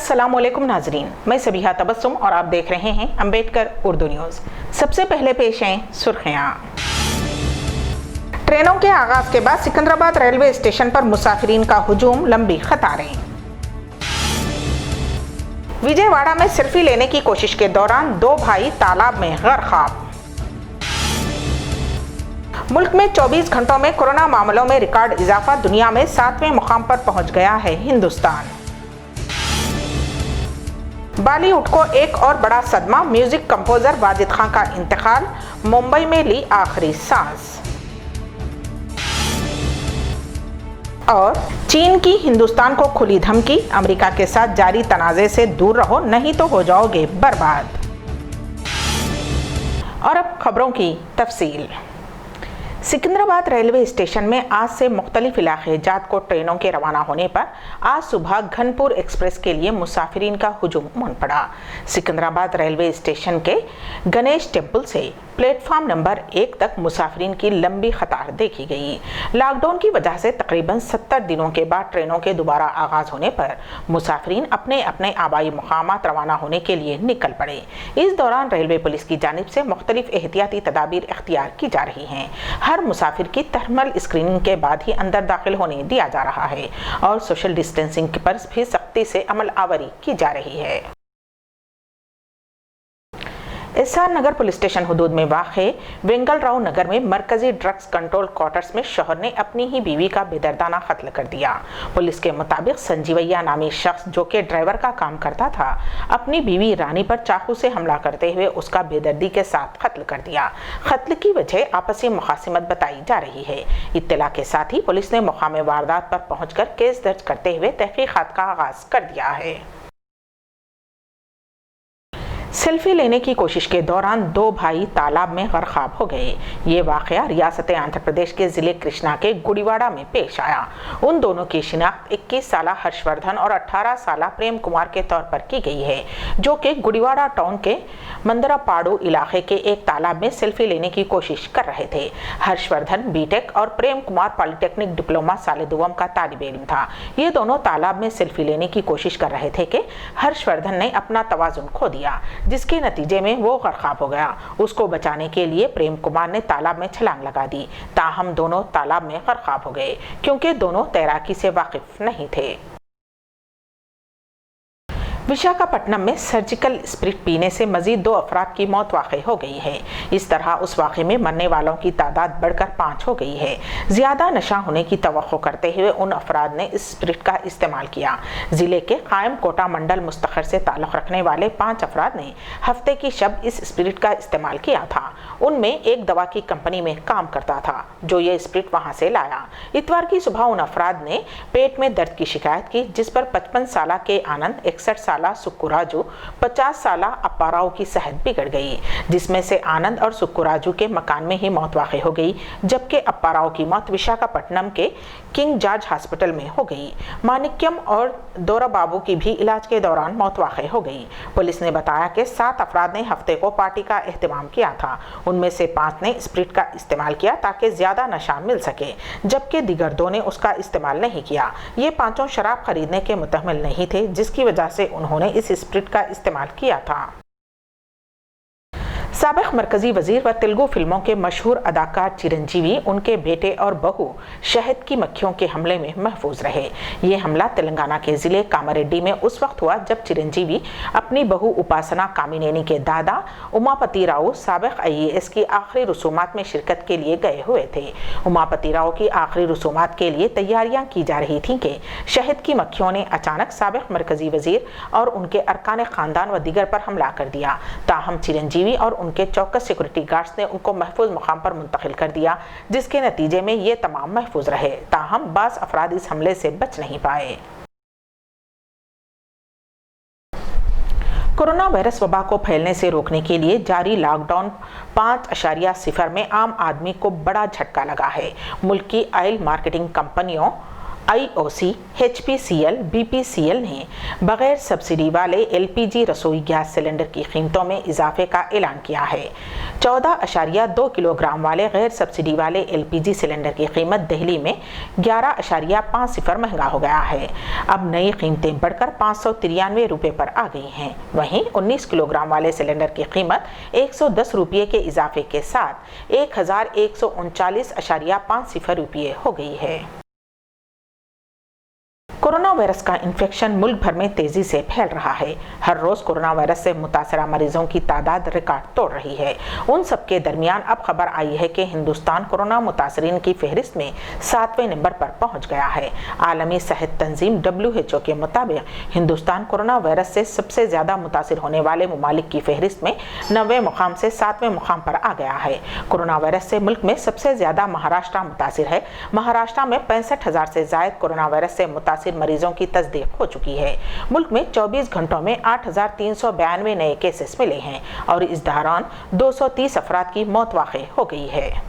अस्सलाम वालेकुम नाजरीन, मैं सबीहा तबस्सुम और आप देख रहे हैं अम्बेडकर उर्दू न्यूज़। सबसे पहले पेश हैं सुर्खियाँ। ट्रेनों के आगाज के बाद सिकंदराबाद रेलवे स्टेशन पर मुसाफिरीन का हुजूम, लंबी कतारें। विजयवाड़ा में सेल्फी लेने की कोशिश के दौरान 2 भाई तालाब में गर्क। मुल्क में 24 घंटों में कोरोना मामलों में रिकॉर्ड इजाफा, दुनिया में 7वें मुकाम पर पहुंच गया है हिंदुस्तान। बॉलीवुड को एक और बड़ा सदमा, म्यूजिक कंपोजर वाजिद खान का इंतकाल, मुंबई में ली आखिरी सांस। और चीन की हिंदुस्तान को खुली धमकी, अमेरिका के साथ जारी तनाज़े से दूर रहो नहीं तो हो जाओगे बर्बाद। और अब खबरों की तफसील। सिकंदराबाद रेलवे स्टेशन में आज से मुख्तलिफ इलाके जात को ट्रेनों के रवाना होने पर आज सुबह घनपुर एक्सप्रेस के लिए मुसाफिरीन का हुजूम उमड़ पड़ा। सिकंदराबाद रेलवे स्टेशन के गणेश टेम्पल से प्लेटफॉर्म नंबर 1 तक मुसाफिरीन की लंबी कतार देखी गई। लॉकडाउन की वजह से तकरीबन 70 दिनों के बाद ट्रेनों के दोबारा आगाज होने पर मुसाफिरीन अपने अपने आबाई मुकामात रवाना होने के लिए निकल पड़े। इस दौरान रेलवे पुलिस की जानिब से मुख्तलिफ एहतियाती तदाबीर इख्तियार की जा रही हैं। हर मुसाफिर की थर्मल स्क्रीनिंग के बाद ही अंदर दाखिल होने दिया जा रहा है और सोशल डिस्टेंसिंग पर भी सख्ती से अमल आवरी की जा रही है। एसआर नगर पुलिस स्टेशन हुदूद में वाक़े वेंगल राव नगर में मरकजी ड्रग्स कंट्रोल क्वार्टर्स में शौहर ने अपनी ही बीवी का बेदर्दाना कत्ल कर दिया। पुलिस के मुताबिक संजीवैया नामी शख्स, जो कि ड्राइवर का काम करता था, अपनी बीवी रानी पर चाकू से हमला करते हुए उसका बेदर्दी के साथ कत्ल कर दिया। कत्ल की वजह आपसी मुखासिमत बताई जा रही है। इत्तला के साथ ही पुलिस ने मकाम वारदात पर पहुंचकर केस दर्ज करते हुए तहकीकात का आगाज कर दिया है। सेल्फी लेने की कोशिश के दौरान 2 भाई तालाब में गर्क हो गए। ये वाक़या रियासत आंध्र प्रदेश के ज़िले कृष्णा के गुड़ीवाड़ा में पेश आया। उन दोनों की शिनाख्त 21 साला हर्षवर्धन और 18 साला प्रेम कुमार के तौर पर की गई है, जो कि गुड़ीवाड़ा टाउन के मंदरापाड़ू इलाके के एक तालाब में सेल्फी लेने की कोशिश कर रहे थे। हर्षवर्धन बीटेक और प्रेम कुमार पॉलिटेक्निक डिप्लोमा साल दुवम का तालिब इल्म था। ये दोनों तालाब में सेल्फी लेने की कोशिश कर रहे थे कि हर्षवर्धन ने अपना तवाज़ुन खो दिया, जिसके नतीजे में वो गर्क हो गया। उसको बचाने के लिए प्रेम कुमार ने तालाब में छलांग लगा दी, ताहम दोनों तालाब में गर्क हो गए क्योंकि दोनों तैराकी से वाकिफ नहीं थे। विशाखापट्टनम में सर्जिकल स्प्रिट पीने से मजीद 2 अफराद की मौत वाक़ई हो गई है। इस तरह उस वाक़े में मरने वालों की तादाद बढ़कर 5 हो गई है। ज़्यादा नशा होने की तवक्को करते हुए उन अफराद ने इस स्प्रिट का इस्तेमाल किया। ज़िले के कायम कोटा मंडल मुस्तखर से ताल्लुक़ रखने वाले 5 अफराद ने हफ्ते की शब इस स्प्रिट का इस्तेमाल किया था। उनमें एक दवा की कंपनी में काम करता था जो ये स्प्रिट वहाँ से लाया। इतवार की सुबह उन अफराद ने पेट में दर्द की शिकायत की, जिस पर 55 साला के आनंद, 61 साला सुक्कुराजू, 50 साला अप्पाराव की सेहत बिगड़ गई, जिसमें से आनंद और सुक्कुराजू के मकान में ही मौत वाक़ई हो गई, जबकि अप्पाराव की मौत विशाखापट्टनम के किंग जॉर्ज हॉस्पिटल में हो गई। मानिक्यम और दोरा बाबू की भी इलाज के दौरान मौत वाक़ई हो गई। पुलिस ने बताया कि 7 अफराद ने हफ्ते को पार्टी का एहतमाम किया था। उनमें से 5 ने स्प्रिट का इस्तेमाल किया ताकि ज़्यादा नशा मिल सके, जबकि दीगर 2 ने उसका इस्तेमाल नहीं किया। ये 5 शराब खरीदने के मुतहम्मिल नहीं थे, जिसकी वजह से उन्होंने इस स्प्रिट का इस्तेमाल किया था। साबिक़ मरकजी वजीर व तेलुगु फिल्मों के मशहूर अदाकार चिरंजीवी, उनके बेटे और बहू शहद की मक्खियों के हमले में महफूज रहे। ये हमला तेलंगाना के ज़िले कामारेड्डी में उस वक्त हुआ जब चिरंजीवी अपनी बहू उपासना कामिनेनी के दादा उमापति राव साबिक़ IAS की आखिरी रसूमात में शिरकत के लिए गए हुए थे। उमापति राव की आखिरी रसूमात के लिए तैयारियां की जा रही थीं कि शहद की मक्खियों ने अचानक साबिक़ मरकजी वजीर और उनके अरकान ख़ानदान व दीगर पर हमला कर दिया। ताहम चिरंजीवी और उनके चौकस सिक्योरिटी गार्ड्स ने उनको महफूज मुकाम पर मुंतकिल कर दिया, जिसके नतीजे में ये तमाम महफूज रहे। ताहम बास अफराद इस हमले से बच नहीं पाए। कोरोना वायरस वबा को फैलने से रोकने के लिए जारी लॉकडाउन 5.0 में आम आदमी को बड़ा झटका लगा है। मुल्क की ऑयल मार्केटिंग कंपनियों IOC, HPCL, BPCL ने बगैर सब्सिडी वाले LPG रसोई गैस सिलेंडर की कीमतों में इजाफे का ऐलान किया है। 14.2 किलोग्राम वाले गैर सब्सिडी वाले LPG सिलेंडर की कीमत दिल्ली में 11.50 महंगा हो गया है। अब नई कीमतें बढ़कर 593 रुपये पर आ गई हैं। वहीं 19 किलोग्राम वाले सिलेंडर की कीमत 110 रुपये के इजाफे के साथ 1139.50 रुपये हो गई है। कोरोना वायरस का इन्फेक्शन मुल्क भर में तेजी से फैल रहा है। हर रोज कोरोना वायरस से मुतासरा मरीजों की तादाद रिकॉर्ड तोड़ रही है। उन सबके दरमियान अब खबर आई है कि हिंदुस्तान कोरोना मुतासरीन की फहरिस्त में 7वें नंबर पर पहुंच गया है। आलमी सेहत तंजीम WHO के मुताबिक हिंदुस्तान कोरोना वायरस से सबसे ज्यादा मुतासिर होने वाले ममालिक की फहरिस्त में 9वें मुकाम से 7वें मुकाम पर आ गया है। कोरोना वायरस से मुल्क में सबसे ज्यादा महाराष्ट्र मुतासिर है। महाराष्ट्र में 65,000 से ज्यादा कोरोना वायरस से मुतासिर मरीजों की तस्दीक हो चुकी है। मुल्क में 24 घंटों में 8,392 नए केसेस मिले हैं और इस दौरान 230 अफराद की मौत वाक़ई हो गई है।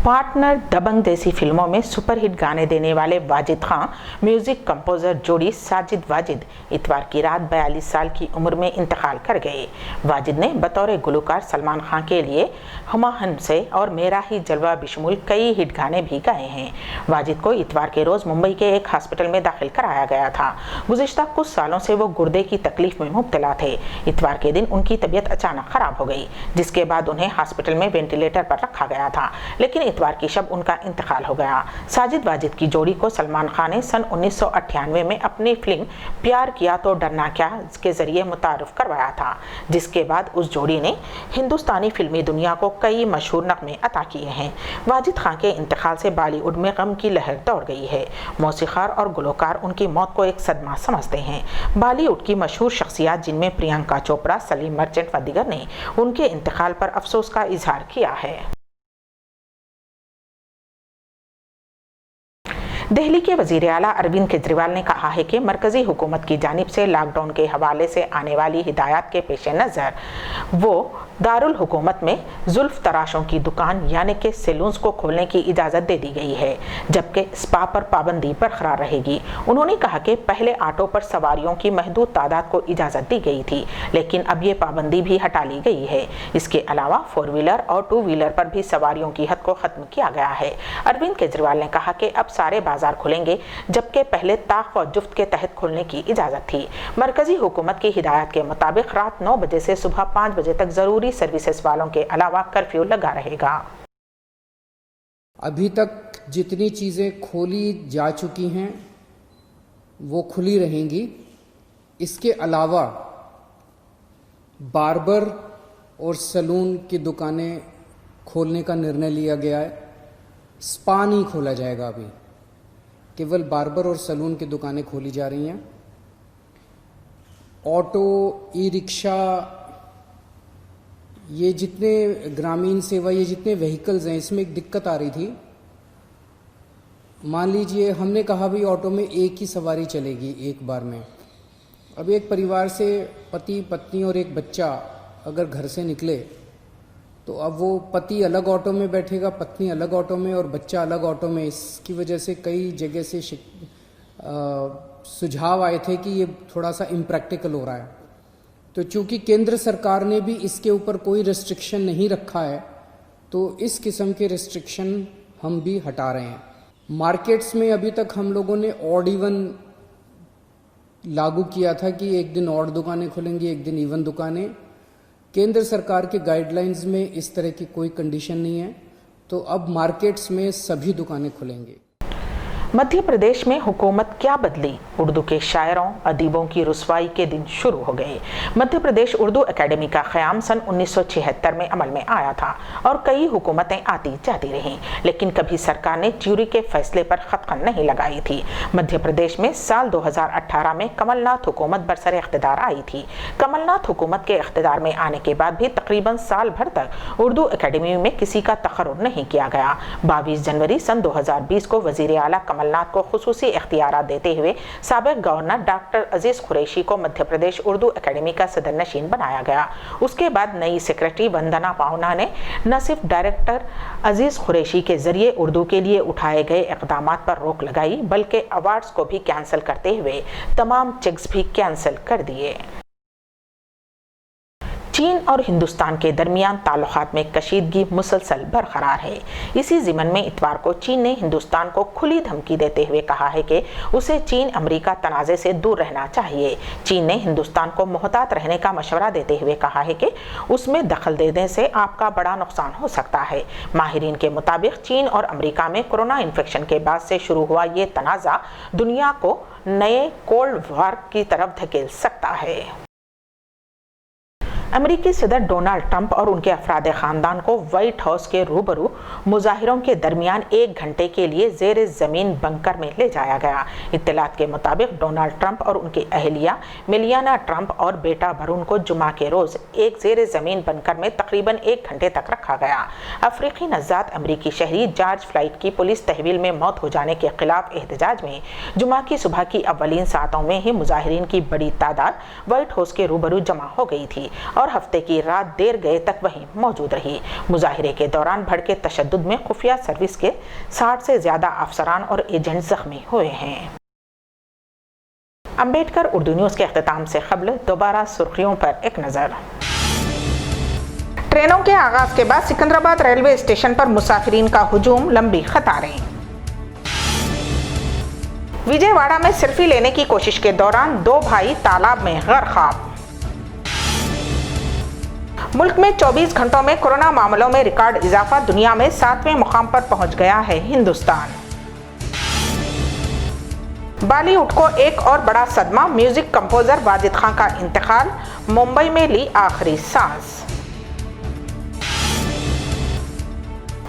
पार्टनर, दबंग जैसी फिल्मों में सुपरहिट गाने देने वाले वाजिद खान म्यूजिक कंपोजर जोड़ी साजिद वाजिद इतवार की रात 42 साल की उम्र में इंतकाल कर गए। वाजिद ने बतौर गुलकार सलमान खान के लिए हुमा हमसे और मेरा ही जलवा बिशमुल कई हिट गाने भी गाए हैं। वाजिद को इतवार के रोज मुंबई के एक हॉस्पिटल में दाखिल कराया गया था। गुज़िश्ता कुछ सालों से वो गुर्दे की तकलीफ में मुब्तला थे। इतवार के दिन उनकी तबीयत अचानक खराब हो गई, जिसके बाद उन्हें हॉस्पिटल में वेंटिलेटर पर रखा गया था, लेकिन इतवार की शब उनका इंतकाल हो गया। साजिद वाजिद की जोड़ी को सलमान खान ने सन 1998 में अपनी फिल्म प्यार किया तो डरना क्या के जरिए मुतारुफ करवाया था, जिसके बाद उस जोड़ी ने हिंदुस्तानी फिल्मी दुनिया को कई मशहूर नग़मे अता किए हैं। वाजिद खान के इंतकाल से बॉलीवुड में गम की लहर दौड़ गई है। मौसीकार और गुलकार उनकी मौत को एक सदमा समझते हैं। बॉलीवुड की मशहूर शख्सियत जिनमें प्रियंका चोपड़ा, सलीम मर्चेंट व दीगर ने उनके इंतकाल पर अफसोस का इजहार किया है। दिल्ली के वज़ीर आला अरविंद केजरीवाल ने कहा है कि मरकज़ी हुकूमत की जानिब से लॉकडाउन के हवाले से आने वाली हिदायत के पेश नज़र वो दारुल हुकूमत में जुल्फ तराशों की दुकान यानी कि सैलून्स को खोलने की इजाज़त दे दी गई है, जबकि स्पा पर पाबंदी बरकरार रहेगी। उन्होंने कहा कि पहले ऑटो पर सवारियों की महदूद तादाद को इजाज़त दी गई थी, लेकिन अब ये पाबंदी भी हटा ली गई है। इसके अलावा 4 व्हीलर और 2 व्हीलर पर भी सवारियों की हद को ख़त्म किया गया है। अरविंद केजरीवाल ने कहा कि अब सारे बाजार खुलेंगे, जबकि पहले ताक व जुफ्त के तहत खुलने की इजाज़त थी। मरकज़ी हुकूमत की हिदायत के मुताबिक रात 9 बजे से सुबह 5 बजे तक ज़रूरी सर्विसेज वालों के अलावा कर्फ्यू लगा रहेगा। अभी तक जितनी चीज़ें खोली जा चुकी हैं वो खुली रहेंगी। इसके अलावा बार्बर और सैलून की दुकानें खोलने का निर्णय लिया गया है। स्पा नहीं खोला जाएगा, अभी केवल बार्बर और सैलून की दुकानें खोली जा रही हैं। ऑटो, ई रिक्शा, ये जितने ग्रामीण सेवा, ये जितने व्हीकल्स हैं, इसमें एक दिक्कत आ रही थी। मान लीजिए हमने कहा भी ऑटो में एक ही सवारी चलेगी एक बार में। अब एक परिवार से पति, पत्नी और एक बच्चा अगर घर से निकले तो अब वो पति अलग ऑटो में बैठेगा, पत्नी अलग ऑटो में और बच्चा अलग ऑटो में। इसकी वजह से कई जगह से सुझाव आए थे कि ये थोड़ा सा इम्प्रैक्टिकल हो रहा है। तो चूंकि केंद्र सरकार ने भी इसके ऊपर कोई रिस्ट्रिक्शन नहीं रखा है, तो इस किस्म के रिस्ट्रिक्शन हम भी हटा रहे हैं। मार्केट्स में अभी तक हम लोगों ने ऑड इवन लागू किया था कि एक दिन ऑड दुकानें खुलेंगी, एक दिन इवन दुकानें। केंद्र सरकार के गाइडलाइंस में इस तरह की कोई कंडीशन नहीं है, तो अब मार्केट्स में सभी दुकानें खुलेंगी। मध्य प्रदेश में हुकूमत क्या बदली, उर्दू के शायरों अदीबों की रुसवाई के दिन शुरू हो गए। मध्य प्रदेश उर्दू एकेडमी का क़याम सन 1976 में अमल में आया था और कई हुकूमतें आती जाती रहीं, लेकिन कभी सरकार ने च्यूरी के फैसले पर खतखन नहीं लगाई थी। मध्य प्रदेश में साल 2018 में कमलनाथ हुकूमत बरसर इख्तिदार आई थी। कमलनाथ हुकूमत के इख्तिदार में आने के बाद भी तकरीबन साल भर तक उर्दू एकेडमी में किसी का तकर्रुर नहीं किया गया। 22 जनवरी सन 2020 को वज़ीर आला कमलनाथ को खुसूसी इख्तियारात देते हुए साबिक गवर्नर डॉक्टर अजीज कुरैशी को मध्य प्रदेश उर्दू अकेडमी का सदरनशीन बनाया गया। उसके बाद नई सेक्रेटरी वंदना पाहुना ने न सिर्फ डायरेक्टर अजीज कुरैशी के जरिए उर्दू के लिए उठाए गए इक़दामात पर रोक लगाई, बल्कि अवार्ड्स को भी कैंसिल करते हुए तमाम चेक्स भी कैंसिल कर दिए। चीन और हिंदुस्तान के दरमियान ताल्लुकात में कशीदगी मुसलसल बरकरार है। इसी ज़िमन में इतवार को चीन ने हिंदुस्तान को खुली धमकी देते हुए कहा है कि उसे चीन अमेरिका तनाज़े से दूर रहना चाहिए। चीन ने हिंदुस्तान को मोहतात रहने का मशवरा देते हुए कहा है कि उसमें दखल देने से आपका बड़ा नुकसान हो सकता है। माहिरीन के मुताबिक चीन और अमेरिका में कोरोना इन्फेक्शन के बाद से शुरू हुआ ये तनाज़ा दुनिया को नए कोल्ड वॉर की तरफ धकेल सकता है। अमेरिकी सदर डोनाल्ड ट्रंप और उनके अफराद खानदान को व्हाइट हाउस के रूबरू मुजाहिरों के दरमियान 1 घंटे के लिए ज़ेर ज़मीन बंकर में ले जाया गया। इत्तलात के मुताबिक डोनाल्ड ट्रंप और उनकी अहलिया मेलियाना ट्रंप और बेटा बरून को जुमा के रोज़ एक ज़ेर ज़मीन बंकर में तकरीबन 1 घंटे तक रखा गया। अफ्रीकी नज़ात अमरीकी शहरी जॉर्ज फ्लाइड की पुलिस तहवील में मौत हो जाने के खिलाफ एहतजाज में जुमा की सुबह की अव्वलीन सातों में ही मुजाहिरीन की बड़ी तादाद व्हाइट हाउस के रूबरू जमा हो गई थी और हफ्ते की रात देर गए तक वहीं मौजूद रही। मुजाहिरे के दौरान भड़के तशद्दुद में खुफिया सर्विस के 60 से ज्यादा अफसरान और एजेंट जख्मी हुए हैं। अंबेडकर उर्दू न्यूज़ के अख्तिताम से क़ब्ल दोबारा सुर्खियों पर एक नज़र। ट्रेनों के आगाज के बाद सिकंदराबाद रेलवे स्टेशन पर मुसाफिरीन का हुजूम, लंबी कतारें। विजयवाड़ा में सेल्फी लेने की कोशिश के दौरान 2 भाई तालाब में गर्क। मुल्क में 24 घंटों में कोरोना मामलों में रिकॉर्ड इजाफा, दुनिया में 7वें मुकाम पर पहुंच गया है हिंदुस्तान। बॉलीवुड को एक और बड़ा सदमा, म्यूजिक कंपोजर वाजिद खान का इंतकाल, मुंबई में ली आखिरी सांस।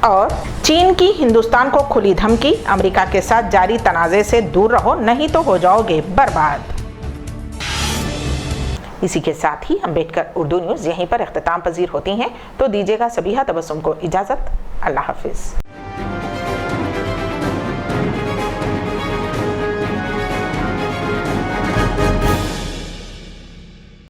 और चीन की हिंदुस्तान को खुली धमकी, अमेरिका के साथ जारी तनाज़े से दूर रहो नहीं तो हो जाओगे बर्बाद। इसी के साथ ही अंबेडकर उर्दू न्यूज़ यहीं पर इख्तिताम पजीर होती हैं, तो दीजिएगा सबीहा तबस्सुम को इजाज़त। अल्लाह हाफिज़।